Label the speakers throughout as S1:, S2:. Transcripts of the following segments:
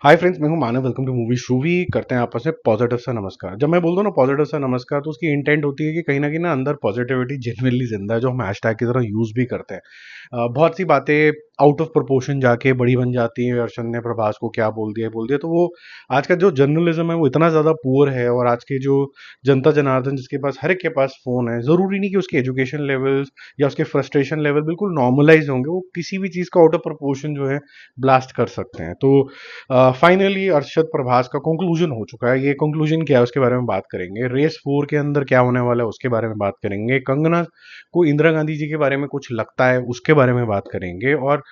S1: हाय friends, मैं हूं Manav. Welcome to movie shoovie. करते हैं आपस में पॉजिटिव सा नमस्कार। जब मैं बोलता हूँ ना पॉजिटिव सा नमस्कार, तो उसकी इंटेंट होती है कि कहीं ना अंदर पॉजिटिविटी जेन्युइनली जिंदा है, जो हम हैशटैग की तरह यूज भी करते हैं। बहुत सी बातें आउट ऑफ प्रोपोर्शन जाके बड़ी बन जाती हैं। अर्शन ने प्रभास को क्या बोल दिया तो वो आज का जो जर्नलिज्म है वो इतना ज़्यादा पुअर है। और आज की जो जनता जनार्दन जिसके पास हर एक के पास फ़ोन है, ज़रूरी नहीं कि उसके एजुकेशन लेवल्स या उसके फ्रस्ट्रेशन लेवल बिल्कुल नॉर्मलाइज होंगे। वो किसी भी चीज़ का आउट ऑफ प्रोपोर्शन जो है ब्लास्ट कर सकते हैं। तो फाइनली अरशद प्रभास का कंक्लूजन हो चुका है। ये कंक्लूजन क्या है उसके बारे में बात करेंगे। रेस 4 के अंदर क्या होने वाला है उसके बारे में बात करेंगे। कंगना को इंदिरा गांधी जी के बारे में कुछ लगता है उसके बारे में बात करेंगे। और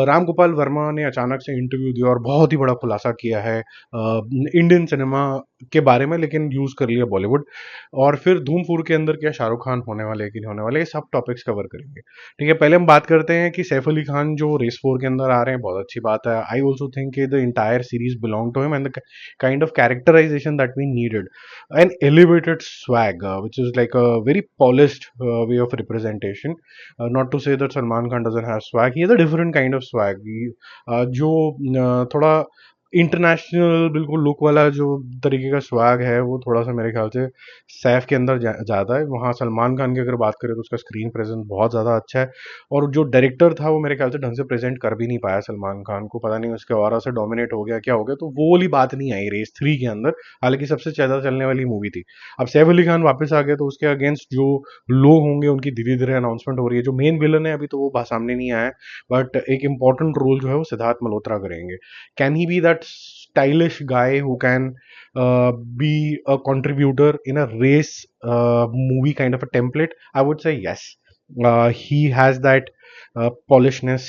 S1: राम गोपाल वर्मा ने अचानक से इंटरव्यू दिया और बहुत ही बड़ा खुलासा किया है इंडियन सिनेमा के बारे में, लेकिन यूज कर लिया बॉलीवुड। और फिर धूम 4 के अंदर क्या शाहरुख खान होने वाले हैं कि नहीं होने वाले, ये सब टॉपिक्स कवर करेंगे। ठीक है, पहले हम बात करते हैं कि सैफ अली खान जो रेस 4 के अंदर आ रहे हैं, बहुत अच्छी बात है। I also think the entire series belong to him and the kind of characterisation that we needed, an elevated swag, which is like a very polished way of representation. Not to say that Salman Khan doesn't have swag, he has a different kind of swag. जो थोड़ा international बिल्कुल look वाला जो तरीके का swag है, वो थोड़ा सा मेरे ख्याल से सैफ के अंदर ज़्यादा है। वहाँ सलमान खान की अगर बात करें तो उसका स्क्रीन प्रेजेंस बहुत ज़्यादा अच्छा है। और जो डायरेक्टर था वो मेरे ख्याल से ढंग से प्रेजेंट कर भी नहीं पाया सलमान खान को, पता नहीं उसके ऑरा से डोमिनेट हो गया क्या हो गया, तो वो वाली बात नहीं आई रेस 3 के अंदर। हालांकि सबसे ज़्यादा चलने वाली मूवी थी। अब सैफ अली खान वापस आ गए तो उसके अगेंस्ट जो लोग होंगे उनकी धीरे धीरे अनाउंसमेंट हो रही है। जो मेन विलन है अभी तो वो सामने नहीं आया है, बट एक इंपॉर्टेंट रोल जो है वो सिद्धार्थ मल्होत्रा करेंगे। Can he be that stylish guy who can be a contributor in a race movie kind of a template? I would say yes. He has that polishness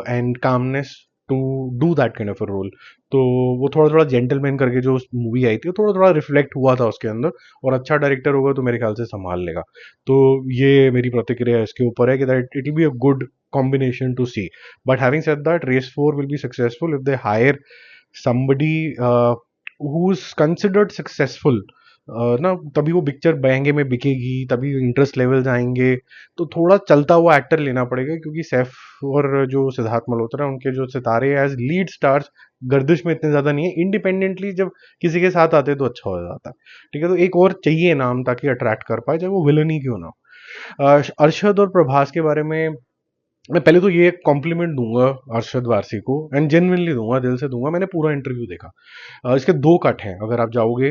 S1: and calmness to do that kind of a role. तो वो थोड़ा थोड़ा gentleman करके जो movie आई थी, थोड़ा थोड़ा reflect हुआ था उसके अंदर। और अच्छा डायरेक्टर होगा तो मेरे ख्याल से संभाल लेगा। तो ये मेरी प्रतिक्रिया इसके ऊपर है कि that it will be a good combination to see. But having said that, race 4 will be successful if they hire somebody who's considered successful, ना तभी वो पिक्चर महंगे में बिकेगी, तभी इंटरेस्ट लेवल्स आएंगे। तो थोड़ा चलता हुआ एक्टर लेना पड़ेगा, क्योंकि सैफ और जो सिद्धार्थ मल्होत्रा उनके जो सितारे एज लीड स्टार्स गर्दिश में इतने ज्यादा नहीं है। इंडिपेंडेंटली जब किसी के साथ आते तो अच्छा हो जाता है। ठीक है, तो एक और चाहिए नाम ताकि अट्रैक्ट कर पाए, चाहे वो विलन ही क्यों ना हो। अरशद और प्रभास के बारे में मैं पहले तो ये कॉम्प्लीमेंट दूंगा अरशद वारसी को, एंड जेन्युइनली दूंगा, दिल से दूंगा। मैंने पूरा इंटरव्यू देखा। इसके दो कट हैं अगर आप जाओगे।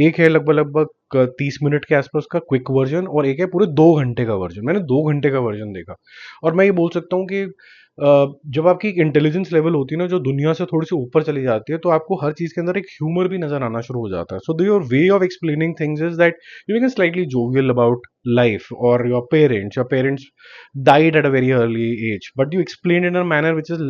S1: एक है लगभग लगभग 30 मिनट के आसपास का क्विक वर्जन, और एक है पूरे 2 घंटे का वर्जन। मैंने 2 घंटे का वर्जन देखा। और मैं ये बोल सकता हूँ कि जब आपकी एक इंटेलिजेंस लेवल होती है ना जो दुनिया से थोड़ी सी ऊपर चली जाती है, तो आपको हर चीज के अंदर एक ह्यूमर भी नजर आना शुरू हो जाता है। So your way of explaining things is that you can slightly jovial about life और your parents died at a very early age, but you explained in a manner which is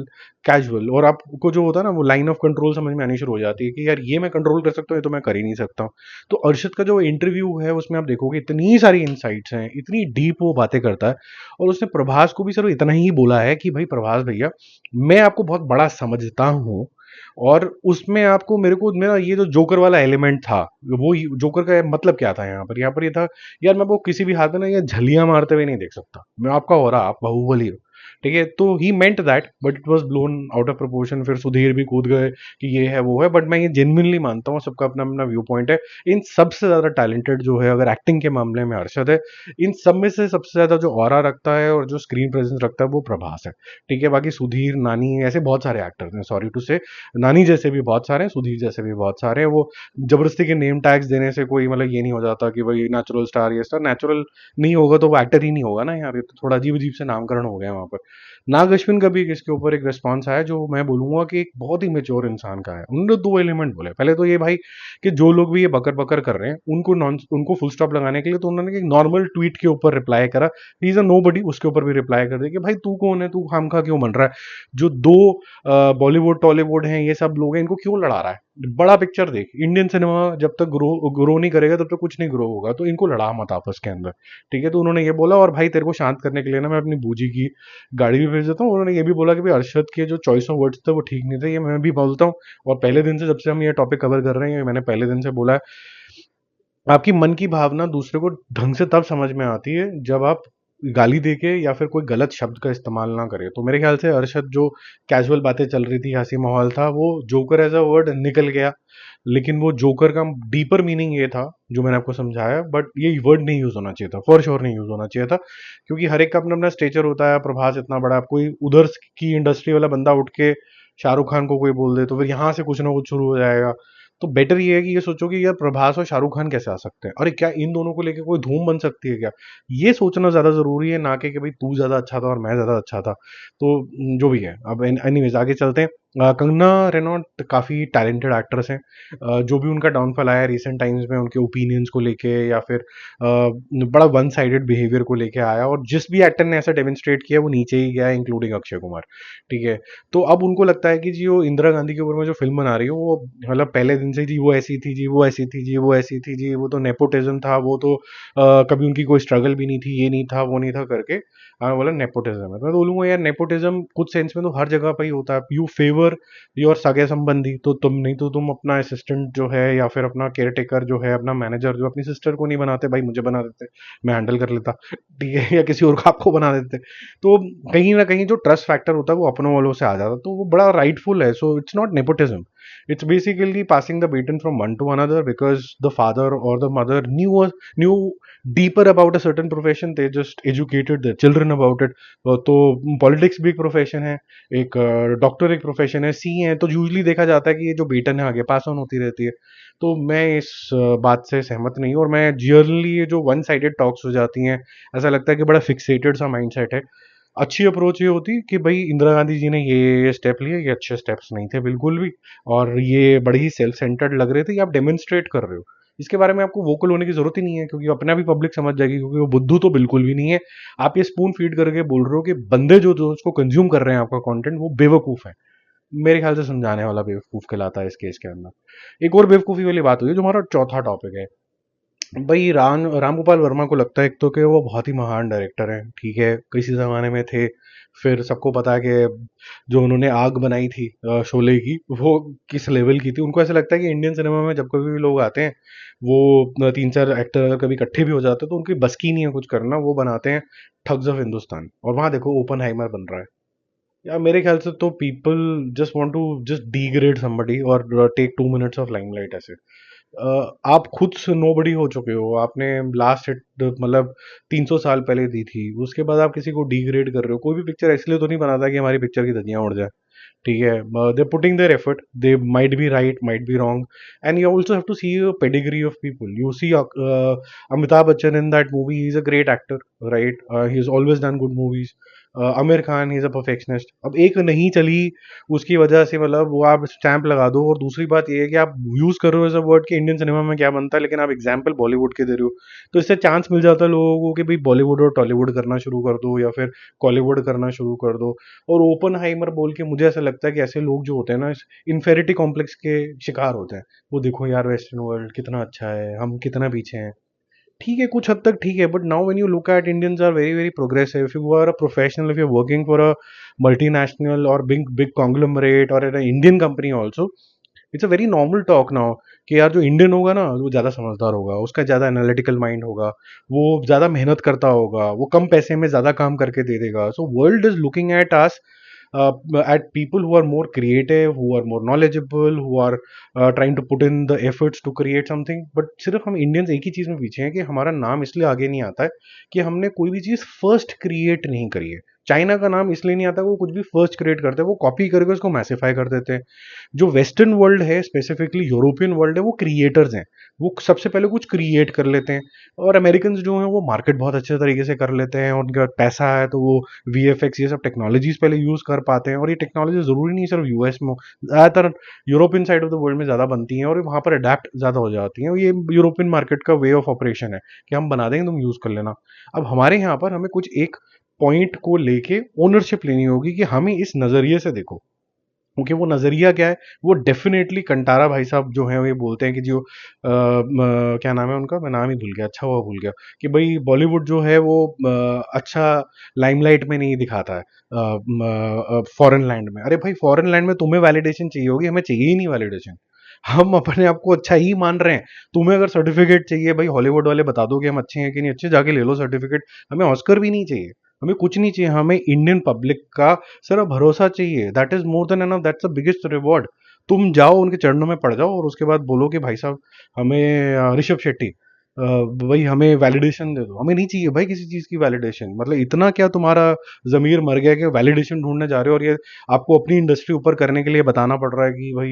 S1: casual. और आपको जो होता है ना वो line of control समझ में आनी शुरू हो जाती है कि यार ये मैं कंट्रोल कर सकता हूँ, ये तो मैं कर ही नहीं सकता हूँ। तो अर्शद का जो इंटरव्यू है उसमें आप देखोगे इतनी सारी इनसाइट्स हैं, इतनी डीप वो बातें करता है। और उसने प्रभास को भी सिर्फ इतना ही बोला है कि भाई प्रभास भैया, मैं आपको बहुत बड़ा समझता हूँ। और उसमें आपको मेरे को मेरा ये जो जोकर वाला एलिमेंट था, वो जोकर का मतलब क्या था यहाँ पर ये था, यार मैं वो किसी भी हाथ में ना ये झलियां मारते हुए नहीं देख सकता, मैं आपका हो रहा, आप बाहुबली हो। ठीक है, तो he meant that but it was blown out of proportion. फिर सुधीर भी कूद गए कि ये है वो है, बट मैं ये जेन्युइनली मानता हूँ, सबका अपना अपना व्यू पॉइंट है। इन सबसे ज्यादा टैलेंटेड जो है अगर एक्टिंग के मामले में अरशद है। इन सब में से सबसे ज्यादा जो ऑरा रखता है और जो स्क्रीन प्रेजेंस रखता है वो प्रभास है। ठीक है, बाकी सुधीर, नानी, ऐसे बहुत सारे एक्टर्स हैं, सॉरी टू से। नानी जैसे भी बहुत सारे हैं, सुधीर जैसे भी बहुत सारे हैं। वो जबरदस्ती के नेम टैग्स देने से कोई मतलब ये नहीं हो जाता कि भाई नेचुरल स्टार, ये स्टार नेचुरल नहीं होगा तो वो एक्टर ही नहीं होगा ना यार। ये तो थोड़ा अजीब अजीब से नामकरण हो गया वहां पर। नाग अश्विन का भी इसके ऊपर एक रिस्पॉन्स आया जो मैं बोलूंगा कि एक बहुत ही मेच्योर इंसान का है। उन्होंने दो एलिमेंट बोले। पहले तो ये भाई कि जो लोग भी ये बकर बकर कर रहे हैं उनको फुल स्टॉप लगाने के लिए तो उन्होंने एक नॉर्मल ट्वीट के ऊपर रिप्लाई करा। ही इज अ नो बडी, उसके ऊपर भी रिप्लाई कर दिया कि भाई तू कौन है, तू खामखा क्यों बन रहा है। जो दो बॉलीवुड टॉलीवुड हैं, ये सब लोग हैं, इनको क्यों लड़ा रहा है। बड़ा पिक्चर देख, इंडियन सिनेमा जब तक ग्रो नहीं करेगा तब तक कुछ नहीं ग्रो होगा, तो इनको लड़ा मत आपस के अंदर। ठीक है, तो उन्होंने ये बोला। और भाई तेरे को शांत करने के लिए ना मैं अपनी बूजी की गाड़ी भी भेज देता हूँ। उन्होंने ये भी बोला कि भाई अरशद के जो चॉइस ऑफ वर्ड्स थे वो ठीक नहीं थे, ये मैं भी बोलता हूँ। और पहले दिन से जब से हम ये टॉपिक कवर कर रहे हैं, मैंने पहले दिन से बोला है, आपकी मन की भावना दूसरे को ढंग से तब समझ में आती है जब आप गाली दे के या फिर कोई गलत शब्द का इस्तेमाल ना करे। तो मेरे ख्याल से अरशद जो कैजुअल बातें चल रही थी, हँसी माहौल था, वो जोकर एज़ अ वर्ड निकल गया। लेकिन वो जोकर का डीपर मीनिंग ये था, जो मैंने आपको समझाया, बट ये वर्ड नहीं यूज़ होना चाहिए था, फॉर श्योर नहीं यूज़ होना चाहिए था। क्योंकि हर एक का अपना-अपना स्टेचर होता है, प्रभास इतना बड़ा, अब कोई उधर की इंडस्ट्री वाला बंदा उठ के शाहरुख खान को कोई बोल दे, तो फिर यहाँ से कुछ ना कुछ शुरू हो जाएगा। तो बेटर ये है कि ये सोचो कि यार प्रभास और शाहरुख खान कैसे आ सकते हैं? अरे क्या इन दोनों को लेके कोई धूम बन सकती है क्या? ये सोचना ज़्यादा ज़रूरी है, ना कि भाई तू ज़्यादा अच्छा था और मैं ज़्यादा अच्छा था। तो जो भी है, अब एनीवेज़ आगे चलते हैं। कंगना रेनॉल्ट काफ़ी टैलेंटेड एक्ट्रेस हैं। जो भी उनका डाउनफॉल आया रिसेंट टाइम्स में उनके ओपिनियंस को लेके या फिर बड़ा वन साइडेड बिहेवियर को लेके आया, और जिस भी एक्टर ने ऐसा डेमोन्स्ट्रेट किया वो नीचे ही गया, इंक्लूडिंग अक्षय कुमार। ठीक है? तो अब उनको लगता है कि जी वो इंदिरा गांधी के ऊपर में जो फ़िल्म बना रही हो, वो मतलब पहले दिन से ही जी वो ऐसी थी, जी वो ऐसी थी, जी वो ऐसी थी, जी वो तो नेपोटिज़्म था, वो तो कभी उनकी कोई स्ट्रगल भी नहीं थी, ये नहीं था, वो नहीं था करके बोला नेपोटिज़्म है। मैं तो बोलूँगा यार नेपोटिज़्म कुछ सेंस में तो हर जगह पे ही होता है। यू फेवर योर सगे-संबंधी, तो तुम नहीं तो तुम अपना असिस्टेंट जो है या फिर अपना केयरटेकर जो है, अपना मैनेजर जो अपनी सिस्टर को नहीं बनाते, भाई मुझे बना देते, मैं हैंडल कर लेता, ठीक है? या किसी और को आपको बना देते। तो कहीं न कहीं जो ट्रस्ट फैक्टर होता है वो अपनों वालों से आ जाता है, तो वो बड़ा राइटफुल है। So it's not nepotism, it's basically passing the baton from one to another because the father or the mother knew deeper about a certain profession, they just educated their children about it। तो politics भी एक profession है, एक doctor एक profession है, सी है, तो usually देखा जाता है कि ये जो बेटन है आगे पास ऑन होती रहती है। तो मैं इस बात से सहमत नहीं हूँ, और मैं जनरली ये जो वन साइडेड टॉक्स हो जाती हैं, ऐसा लगता है कि बड़ा फिक्सेटेड सा माइंडसेट है। अच्छी अप्रोच ये होती कि भाई इंदिरा गांधी जी ने ये स्टेप लिए, ये अच्छे स्टेप्स नहीं थे बिल्कुल भी, और ये बड़े ही सेल्फ सेंटर्ड लग रहे थे, ये आप डेमोन्स्ट्रेट कर रहे हो। इसके बारे में आपको वोकल होने की जरूरत ही नहीं है, क्योंकि अपना भी पब्लिक समझ जाएगी, क्योंकि वो बुद्धू तो बिल्कुल भी नहीं है। आप ये स्पून फीड करके बोल रहे हो कि बंदे जो जो उसको कंज्यूम कर रहे हैं आपका कंटेंट, वो बेवकूफ है। मेरे ख्याल से समझाने वाला बेवकूफ कहलाता है इस केस के अंदर। एक और बेवकूफी वाली बात हुई है, जो हमारा चौथा टॉपिक है। भाई राम गोपाल वर्मा को लगता है एक तो कि वो बहुत ही महान डायरेक्टर हैं, ठीक है, किसी ज़माने में थे। फिर सबको पता है कि जो उन्होंने आग बनाई थी शोले की, वो किस लेवल की थी। उनको ऐसा लगता है कि इंडियन सिनेमा में जब कभी भी लोग आते हैं, वो 3-4 एक्टर अगर कभी इकट्ठे भी हो जाते हैं तो उनकी बस की नहीं है कुछ करना, वो बनाते हैं ठग्स ऑफ हिंदुस्तान, और वहाँ देखो ओपनहाइमर बन रहा है। या मेरे ख्याल से तो people just want to just degrade somebody और टेक 2 मिनट्स ऑफ लाइमलाइट ऐसे। आप खुद से नोबडी हो चुके हो, आपने लास्ट हिट मतलब 300 साल पहले दी थी, उसके बाद आप किसी को डिग्रेड कर रहे हो। कोई भी पिक्चर इसलिए तो नहीं बनाता कि हमारी पिक्चर की धज्जियां उड़ जाए, ठीक है? They putting their effort, they might be right, might be wrong, and you also have to see a pedigree of people. You see Amitabh Bachchan in that movie, he is a great actor, right? He is always done good movies. Aamir Khan he is a perfectionist. अब एक नहीं चली उसकी वजह से मतलब वो आप स्टैंप लगा दो, और दूसरी बात ये है कि आप यूज कर रहे हो एज अ वर्ड कि इंडियन सिनेमा में क्या बनता है, लेकिन आप एग्जाम्पल बॉलीवुड के दे रहे हो। तो इससे चांस मिल जाता है लोगों को कि भाई बॉलीवुड और टॉलीवुड करना शुरू कर दो, या फिर कॉलीवुड करना शुरू कर दो। और ओपनहाइमर बोल के मुझे ऐसा लगता है कि ऐसे लोग जो होते हैं ना, इस इन्फेरिटी कॉम्प्लेक्स के शिकार होते हैं। वो देखो यार वेस्टर्न वर्ल्ड कितना अच्छा है, हम कितना पीछे हैं। ठीक है, कुछ हद तक ठीक है, but now when you look at Indians are very very progressive. If you are a professional, if you are working for a multinational or big big conglomerate or an Indian company also, it's a very normal talk now कि यार जो Indian होगा ना वो ज़्यादा समझदार होगा, उसका ज़्यादा एनालिटिकल माइंड होगा, वो ज़्यादा मेहनत करता होगा, वो कम पैसे में ज़्यादा काम करके दे देगा। So world is looking at us, at people who are more creative, who are more knowledgeable, who are trying to put in the efforts to create something। but सिर्फ हम इंडियंस एक ही चीज़ में पीछे हैं कि हमारा नाम इसलिए आगे नहीं आता है कि हमने कोई भी चीज़ फर्स्ट क्रिएट नहीं करी है। चाइना का नाम इसलिए नहीं आता, वो कुछ भी फर्स्ट क्रिएट करते हैं, वो कॉपी करके उसको मैसिफाई कर देते हैं। जो वेस्टर्न वर्ल्ड है, स्पेसिफिकली यूरोपियन वर्ल्ड है, वो क्रिएटर्स हैं, वो सबसे पहले कुछ क्रिएट कर लेते हैं। और अमेरिकन जो हैं वो मार्केट बहुत अच्छे तरीके से कर लेते हैं, उनका पैसा है तो वो वीएफएक्स ये सब टेक्नोलॉजीज पहले यूज कर पाते हैं, और ये टेक्नोलॉजी जरूरी नहीं सिर्फ यूएस में हो, ज़्यादातर European side of the world में ज़्यादा बनती हैं, और वहाँ पर अडेप्ट ज़्यादा हो जाती हैं। और ये यूरोपियन मार्केट का वे ऑफ ऑपरेशन है कि हम बना देंगे, तुम यूज़ कर लेना। अब हमारे यहाँ पर हमें कुछ एक पॉइंट को लेके ओनरशिप लेनी होगी कि हमें इस नज़रिए से देखो, क्योंकि वो नज़रिया क्या है, वो डेफिनेटली कंटारा भाई साहब जो हैं वो ये बोलते हैं कि जो क्या नाम है उनका, मैं नाम ही भूल गया, अच्छा हुआ भूल गया, कि भाई बॉलीवुड जो है वो अच्छा लाइमलाइट में नहीं दिखाता है फॉरेन लैंड में। अरे भाई फॉरेन लैंड में तुम्हें वैलिडेशन चाहिए होगी, हमें चाहिए ही नहीं वैलिडेशन। हम अपने आप को अच्छा ही मान रहे हैं। तुम्हें अगर सर्टिफिकेट चाहिए भाई, हॉलीवुड वाले बता दो कि हम अच्छे हैं कि नहीं अच्छे, जाके ले लो सर्टिफिकेट। हमें ऑस्कर भी नहीं चाहिए, हमें कुछ नहीं चाहिए, हमें इंडियन पब्लिक का सिर्फ भरोसा चाहिए। That is more than enough, that's the biggest reward. तुम जाओ उनके चरणों में पड़ जाओ और उसके बाद बोलो कि भाई साहब हमें ऋषभ शेट्टी भाई हमें वैलिडेशन दे दो। हमें नहीं चाहिए भाई किसी चीज की वैलिडेशन। मतलब इतना क्या तुम्हारा जमीर मर गया कि वैलिडेशन ढूंढने जा रहे हो, और ये आपको अपनी इंडस्ट्री ऊपर करने के लिए बताना पड़ रहा है कि भाई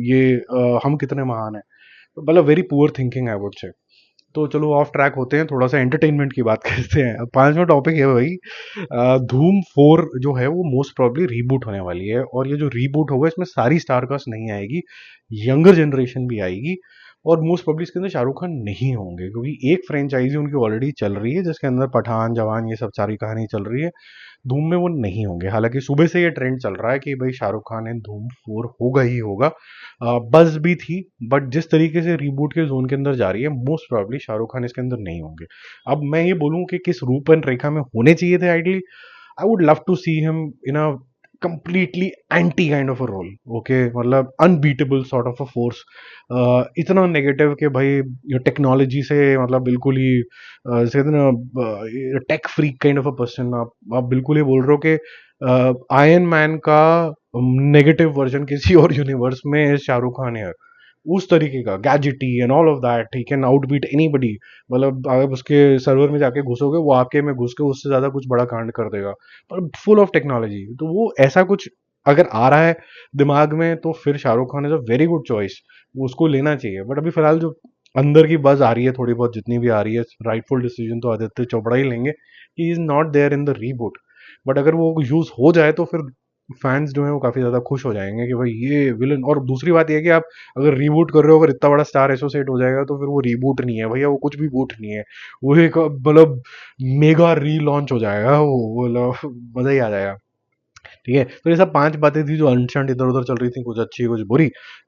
S1: ये हम कितने महान हैं। मतलब very poor thinking I would say. तो चलो ऑफ ट्रैक होते हैं, थोड़ा सा एंटरटेनमेंट की बात करते हैं। अब पांचवा टॉपिक है भाई, धूम 4 जो है वो मोस्ट प्रॉब्ली रीबूट होने वाली है। और ये जो रीबूट होगा इसमें सारी स्टार कास्ट नहीं आएगी, यंगर जनरेशन भी आएगी। और मोस्ट प्रॉब्ली इसके अंदर शाहरुख खान नहीं होंगे, क्योंकि एक फ्रेंचाइजी उनकी ऑलरेडी चल रही है जिसके अंदर पठान जवान ये सब सारी कहानी चल रही है। धूम में वो नहीं होंगे। हालांकि सुबह से ये ट्रेंड चल रहा है कि भाई शाहरुख खान इन धूम 4 होगा ही होगा। बस भी थी, बट जिस तरीके से रीबूट के जोन के अंदर जा रही है मोस्ट प्रोबेबली शाहरुख खान इसके अंदर नहीं होंगे। अब मैं ये बोलूं कि किस रूप एंड रेखा में होने चाहिए थे ideally, I would love to see him in a completely anti kind of a role, okay, मतलब unbeatable sort of a force। इतना नेगेटिव कि भाई टेक्नोलॉजी से मतलब बिल्कुल ही जैसे कहते हैं ना tech freak kind of a person. आप बिल्कुल ही बोल रहे हो कि आयरन मैन का नेगेटिव वर्जन किसी और यूनिवर्स में शाहरुख खान है। उस तरीके का गैजेटी and all of that, he can outbeat anybody. मतलब आप उसके सर्वर में जाके घुसोगे, वो आपके में घुस के उससे ज्यादा कुछ बड़ा कांड कर देगा, पर फुल ऑफ टेक्नोलॉजी। तो वो ऐसा कुछ अगर आ रहा है दिमाग में तो फिर Shahrukh Khan is a very good choice, वो उसको लेना चाहिए। बट अभी फिलहाल जो अंदर की बज आ रही है थोड़ी बहुत जितनी भी आ रही है, राइटफुल डिसीजन तो आदित्य चोपड़ा ही लेंगे, he is not there in the reboot. But अगर वो यूज हो जाए तो फिर फैंस जो है वो काफी ज्यादा खुश हो जाएंगे कि भाई ये विलन। और दूसरी बात ये है कि आप अगर रीबूट कर रहे हो, अगर इतना बड़ा स्टार एसोसिएट हो जाएगा तो फिर वो रीबूट नहीं है भैया, वो कुछ भी बूट नहीं है, वो एक मतलब मेगा री लॉन्च हो जाएगा वो, मतलब मजा ही आ जाएगा। ठीक है, तो ये सब पांच बातें थी जो अनशंट इधर उधर चल रही थी, कुछ अच्छी कुछ बुरी।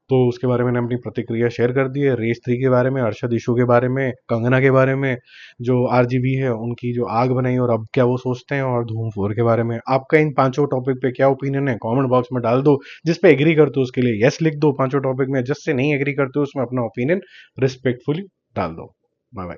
S1: तो उसके बारे में मैंने अपनी प्रतिक्रिया शेयर कर दी है। रेस 3 के बारे में, अरशद इशू के बारे में, कंगना के बारे में, जो आरजीवी है उनकी जो आग बनाई और अब क्या वो सोचते हैं, और धूम 4 के बारे में। आपका इन पांचों टॉपिक पे क्या ओपिनियन है कमेंट बॉक्स में डाल दो। जिस पे एग्री करते हो उसके लिए यस लिख दो पांचों टॉपिक में, जिससे नहीं एग्री करते हो उसमें अपना ओपिनियन रिस्पेक्टफुली डाल दो। Bye bye.